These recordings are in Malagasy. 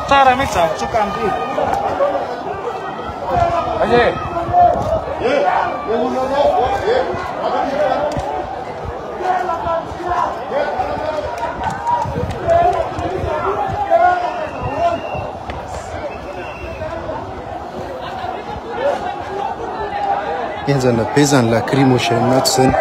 Cara mai chả chụp cam đi. Anh ơi. Jetzt eine Pesan lacrimogène nutzen.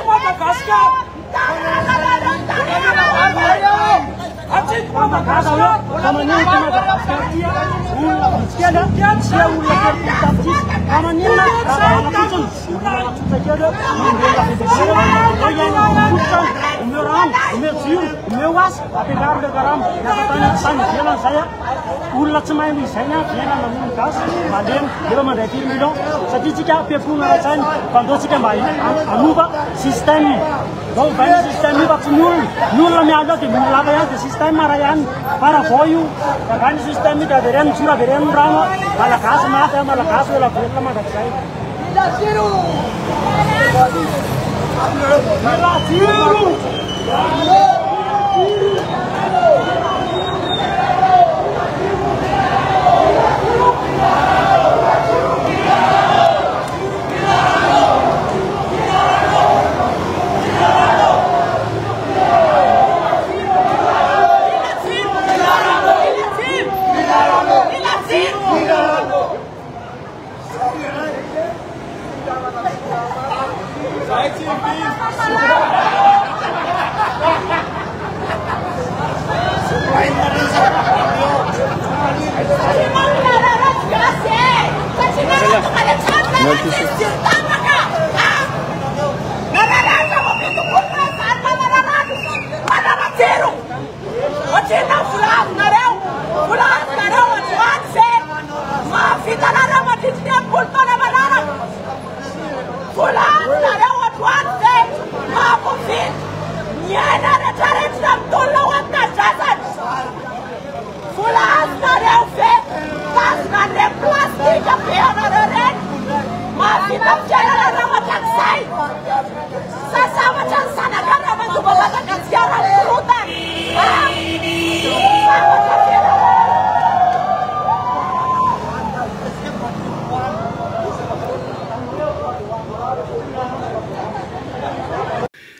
Madagascar!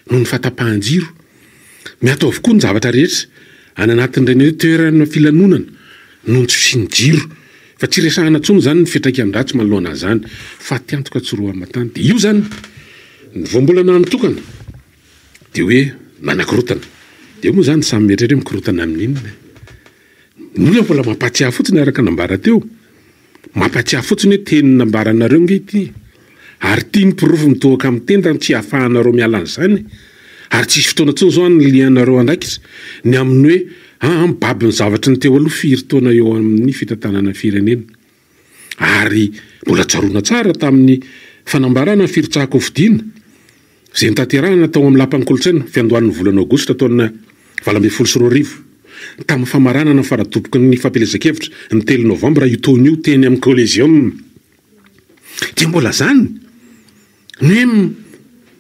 noho ny fahatapahan-jiro miato avokoa ny zavatra rehetra any anatin'ireny toerana filanonana noho ny tsy fisiany jiro fa tsy resahana tsony zany ny fiantraikan-dratsy manoloana zany fa tiantoka tsoroa matany de io zany ny voambolana mitokana de hoe manakorotana de moa zany samy metrere mikorotana amin'inona nolo mbola mampatsiahy fotsiny araka nambara teo mampatsiahy fotsiny hoe teny nambaranareo nge ity ary tia ny pirofo mitohaka amin'ny tenda tsy ahafahanareo miala an'izany ary tsisy fotoana tsony zao ny lianareo andraikitra ny amin'ny hoe mibaby ny zavatra ny teo aloha firy-taona eo amin'ny fitantanana firenena ary mbola tsaroana tsara tamin'ny fanambarana ny firotsahako hovidiana izay nitanterahana tao amin'ny lapan'ny kolontsaina fiandohan'ny volana aogositra taona 2024 tamin'ny famaranana faradoboka ny fampelezan-kevitra ny 3 novambra io taona io teny amin'ny collégium dia mbola zany ny hoe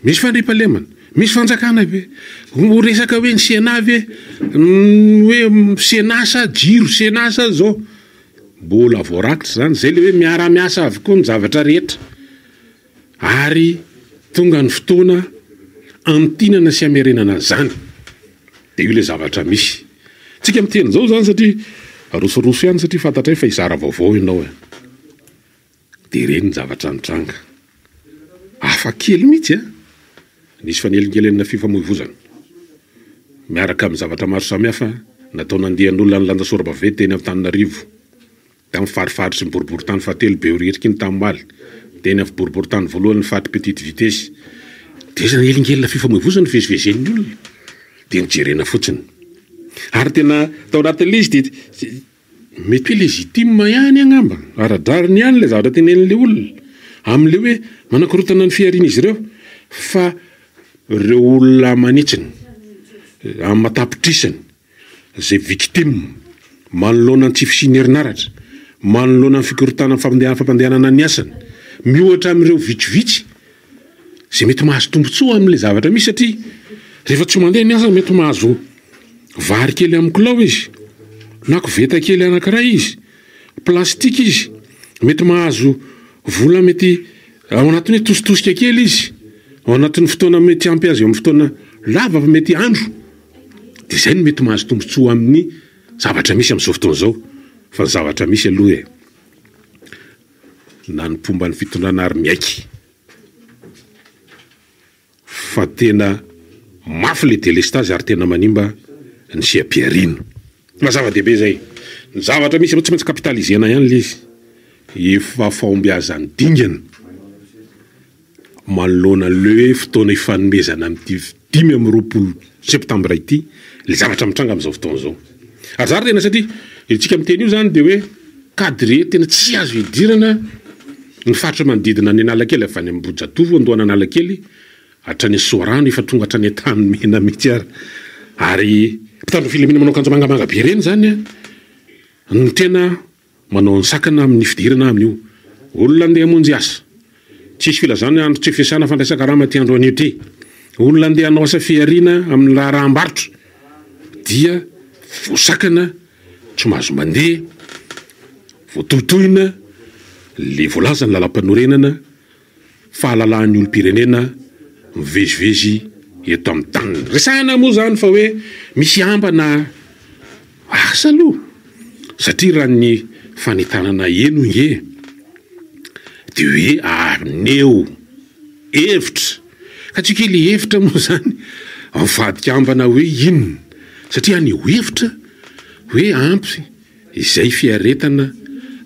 misy fandriampahalemana misy fanjakana ve ho resaka hoe ny sena ve hoe senasa jiro senasa zao mbola voarakitra zany zay le hoe miara-miasa avokoa ny zavatra rehetra ary tonga ny fotoana antinana sy amerenana zany de io le zavatra misy tsika miteny zao zany satria rosoroso ihany satria fantatray fa izara vaovao ianao de reny ny zavatra nitranga afa kely mihitsy nisy fanelingelenina fifamoivozana miaraka amin'ny zavatra maro samihafa natao nandehan'olona ny lanjasorabave teny amin'ny Tananarivo tamin'ny farifaritra sy ny boriboritany fahatelo be rehetrika iny tamin'ny maly teny amin'ny boriboritany voalohany faty petite vitesse de izy nanelingelina fifamoivozana fivezivezen'ny olona de nijerena fotsiny ary tena tao anatin'le izy de mety hoe légitime ihany angamba aradrariny ihany le zavatra tenenin'le olona amin'le hoe manakorotana ny fiariana izy ireo fa ireo olona manitsiny amin'ny matapitrisany zay victime manoloana ny tsy fisiany herinaratra manoloana ny fikorotana fampandehanana ny asany mihoatra amin'ireo vitsivitsy zay mety mahazo tombontsoa amin'le zavatra misy satria rehefa tsy mandeha ny asa mety mahazo vary kely amin'ny kilao izy na koveta kely anankiray izy plastika izy mety mahazo vola mety ao anatin'ny hoe tositosika kely izy ao anatin'ny fotoana mety ampy azy amin'ny fotoana lava mety andro de zay ny mety mahazo tombontsoa amin'ny zavatra misy amin'izao fotoana zao fa ny zavatra misy aloha na ny pomba ny fitondrana ary miaiky fa tena mafy le délestage ary tena manimba ny siam-piarino fa zava-dehibe zay ny zavatra misy tsy maintsy kapitalizena ihany le izy efa fahombiazany dingana manoloana le fotoana ifanomezana amin'ity 10 septambra ity le zavatra mitranga amin'izao fotoana zao ary zary tena satria itsika miteny io zany dia hoe cadre tena tsy azo hidirana ny faritra manodidina ny Analakely avy any Ambohijatovo andohana Analakely hatrany Soarano efa tonga hatrany tany mena mihitsy ary mpitandro filaminana manao akanjo mangamanga be reny zany ny tena manao ny sakana amin'ny fidirana amin'io olona andeha hamonjy asa tsisy filazana andro tsy fiasana fandraisan-karama ty andro anio ty olona andeha hanao asa fiariana amin'ny raharahambarotra dia voasakana tsy mahazo mandeha voatohitohina le voalaza ny lalam-panorenana fahalalan'ny olom-pirenena mivezivezy eto amin'ny tanina resahana moa zany fa hoe misy ambana asa aloha satria raha ny fanetanana eno nge dia hoe aneo hevitra ka tsy kely hevitra moa zany mivadika ambana hoe inona satria aneo hevitra hoe ampy izay fiaretana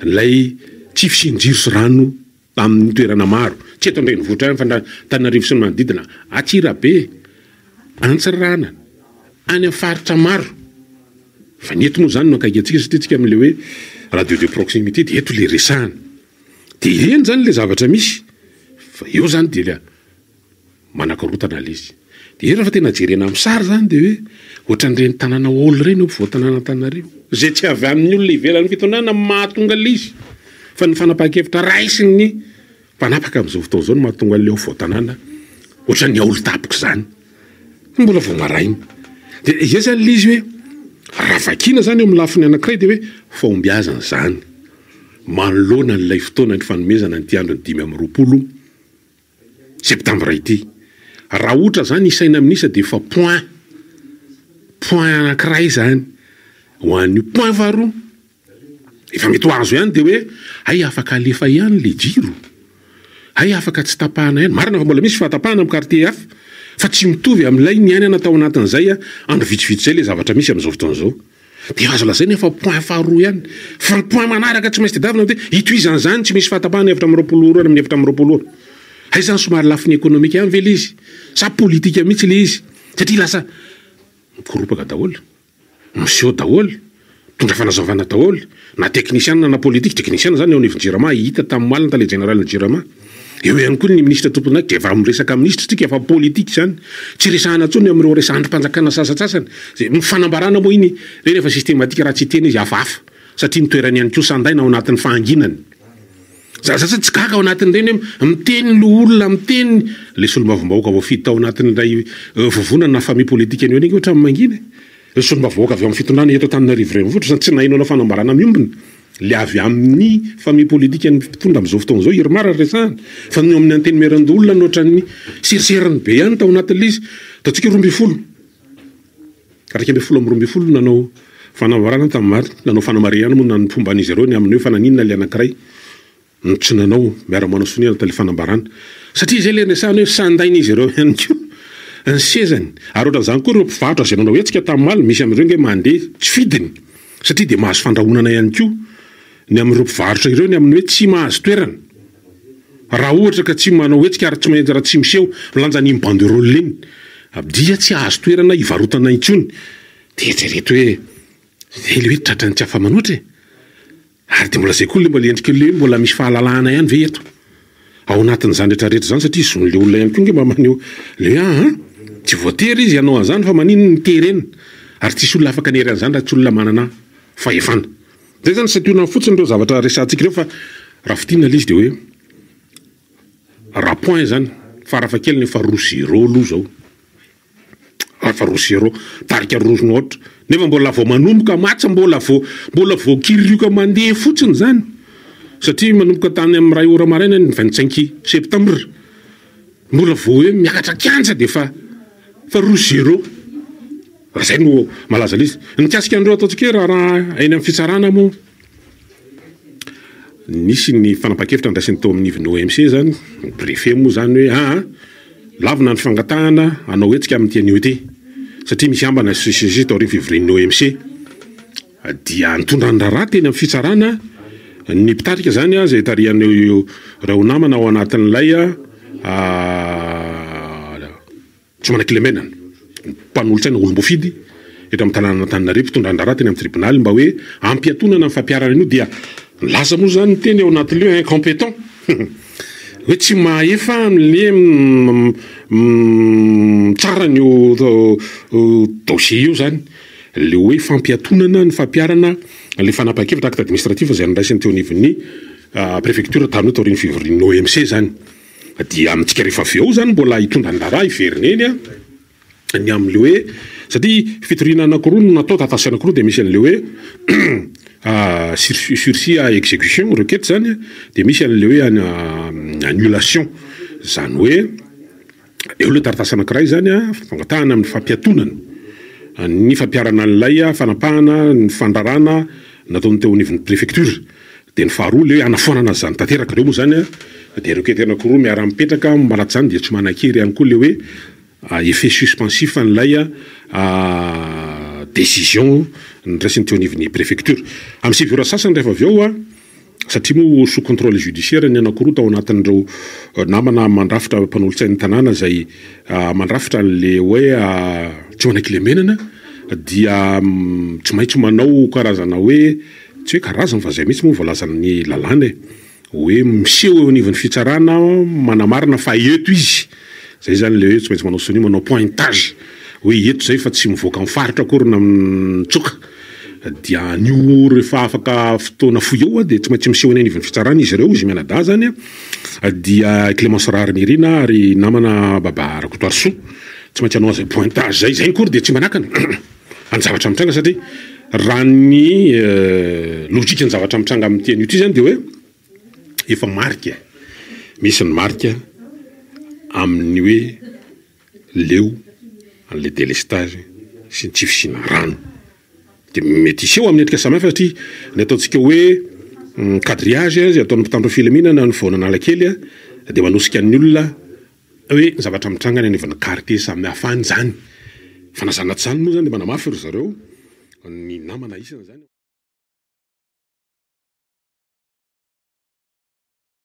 lay tsy fisinjiro sy rano amin'ny toerana maro tsy eto an-drenivohitra ihany fa Antananarivo sy ny manodidina Atsirabe Antsiranana any amin'ny faritra maro fa ny eto moa zany no akaiky antsika satria tsika amin'le hoe radio de proximité dia eto le resahana dia eny zany le zavatra misy fa eo zany dia le manakarotana le izy dia rehefa tena jerena amin'ny sary zany dia hoe ohatran'ireny tanàna olo ireny voatanàna Antananarivo zay tsy avy amin'ny olona ivelan'ny fitonana mahatonga le izy fa ny fanapahan-kevitra raisiny ny mpanapaka amin'izao fotoana izao no mahatonga le voatanàna ohatran'ny olo tapika zany mbola vao maraina dia izay zany le izy hoe raha vakiana zany eo amin'ny lafiny anankiray dia hoe fahombiazana zany manoloana n'ilay fotoana ny fanomezana ny andro ny 20 septambra ity raha ohatra zany isaina amin'isa dia efa point anankiray zany ho an'io point faharoa efa mety ho azo ihany dia hoe ay afaka alefa ihany le jiro ay afaka tsy tapahana ihany marina fa mbola misy fahatapahana amin'ny quartier hafa fa tsy mitovy amin'ilay ny ihany natao anatin'izay andro vitsivitsy zay le zavatra misy amin'izao fotoana izao dia azo lazaina efa point faharoa ihany fa ny point manaraka tsy maintsy tadiavina hoe itoizany zany tsy misy fahatapahana 720 amin'ny 720 hay zany somary lafiny ekonomika ihany ve le izy sa politika mihitsy le izy satria lasa mikoropaka daholo miseho daholo tondra fanazavana daholo na teknisiana na politika teknisiana zany eo anivon'ny Jirama hita tamin'ny malina tale général Jirama eo ihany koa ny ministra tomponaky dia efa miresaka ministra tsika efa politika zany tsy resahana tsony amin'ireo resahandrom-panjakana sasatsasany zay mifanambarana moa iny reny efa systématika raha tsy teny izy hafahafa satria nitoerany ihany koa sandaina ao anatin'ny fahanginany sasa tsy gaga ao anatin'ireny hoe miteny lo olona miteny le solomavombahoaka vao fito tao anatin'ilay vovonana na famille politika any eo iny ohatra mangina solomavombahoaka avy amin'ny fitondrana eto Antananarivo renivohitra tsy nahinao fanambarana miombona le avy amin'ny famille politika ny mpitondra amin'izao fotoana izao iromara resahana fa ny amin'ny anteny merandoolona nohatra ny seriseriny be ihany tao anatin'ilay izy taontsika 12 karaka 12 nanao fanambarana tamin'ny nanao fanamariana moa na ny fomba an'izy ireo ny amin'ny hoe fananinana le anankiray ny tsy nanao miara-manao sonina tale fanambarana satria izay le resahana hoe sandaina izy ireo ihany koa ny sezany ary ohatran'izany koa ireo mpivarotra zay nanao hoe tsika tamin'ny maly misy amin'ireo nge mandeha tsy fidiny satria dia mahazo fandrahonana ihany koa ny amin'ireo mpivarotra ireo ny amin'ny hoe tsy mahazo toerana raha ohatra ka tsy manao hoe tsika tsy maintsy raha tsy miseho milanja ny banderole iny dia tsy hahazo toerana hivarotana intsony dia jereto hoe zay le hoe tratrany tsy afa-manoatra ary dia mbola zay koa le mbola endrika le mbola misy fahalalahana ihany ve eto ao anatin'izany rehetrarehetra zany satria zon'le olona ihany koa nge mba maneo le tsy voatery izy ianao an'izany fa manino ny terena ary tsisy olona afaka nery an'izany raha tsy olona manana fahefana zay zany sationa fotsiny ireo zavatra resantsika ireo fa raha fitina le izy dia hoe raha point zany farafakely ny 0-0 aloha zao 0-0 tarika rozy nohatra nefa mbola vao manomboka matsa mbola vao kirioka mandeha fotsiny zany satria manomboka tany amin'ny ray ora maraina ny 25 septambra mbola vao hoe miakatra kianja dia fa 0-0 raha zay no malaza le izy nikasika andreo ataontsika raha eny amin'ny fitsarana moa nisy ny fanapahan-kevitra ndrasiny tao amin'ny ivon'ny OMC zany préfet moa zany hoe lavina ny fangatahana anao hoe tsika amin'ny tian'io ty satria misy ambana CCG tao reny fivorian'ny OMC dia nitondra andrara teny amin'ny fitsarana ny mpitarika zany a zay tarihan'io raha ho namana ao anatin'ilay tsy manan-kilemenana mpanolotsaina olombofidy eto amin'ny tanàna Antananarivo mpitondra andrara teny amin'ny tribunaly mba hoe ampiatonana amin'ny fampiarana io dia lasa moa zany teny ao anatin'io incompétent hoe tsy maefa am'le tsara ny dossier io zany le hoe fampiatonana ny fampiarana le fanapa-kevitra acte administratif zay niraisany teo anivon'ny préfecture tamin'io taorian'ny fivorian'ny OMC zany dia amintsika rehefa avy eo zany mbola hitondra andrara iverina eny ny am'le hoe satria fitoriana anankiroa no natao tatasy anankiroa dia misy an'le hoe sursis à exécution requête zany dia misy an'le hoe annulation zany hoe eo le taratasy anankiray zany fangatahana amin'ny fampiatonana ny fampiarana an'ilay fanapahana ny fandrarana nataony teo anivon'ny préfecture dia ny faharoa le hoe anafonana zany tanteraka reo moa zany dia requête anankiroa miara-mipetraka malaky zany dia tsy manan-kery ihany koa le hoe effet suspensif an'ilay décision niraisiny teo anivon'ny préfecture amin'ny sivora sasany rehefa avy eo satria moa sous contrôle judiciaire ny anankiroa tao anatin'ireo namana mandrafitra mpanolotsain'ny tanàna zay mandrafitra le hoe tsy manan-kilemenana dia tsy maintsy manao karazana hoe tsy hoe karazana fa zay mihitsy moa voalazan'ny lalàna hoe miseho eo anivon'ny fitsarana manamarina fa eto izy zay zany le hoe tsy maintsy manao soni manao pointage hoe eto zay fa tsy mivoaka amin'ny faritra akorina mitsoka dia nio rehefa afaka fotoana foy eo dia tsy maintsy miseho eny anivon'ny fitsarana izy ireo izy mianada zany dia Clémence Rary Nirina ary namana baba Rakotoariso tsy maintsy anao zay pointage zay nkory dia tsy manakana any zavatra mitranga satria raha ny logika ny zavatra mitranga amin'ny teny io ty zany dia hoe efa marika misy ny marika amin'ny hoe leo an'le délestage sy ny tsy fisina rano dia mety iseho amin'ny endrika samihafa satria ny ataontsika hoe quadrillage zay ataon'ny mpitandro filaminana ny voana analakely dia manosika ny olona hoe zavatra mitrangana anivon'ny quartier samihafa any zany fanazanaty zany moa zany dia manamafy ry zareo ny namana isany zany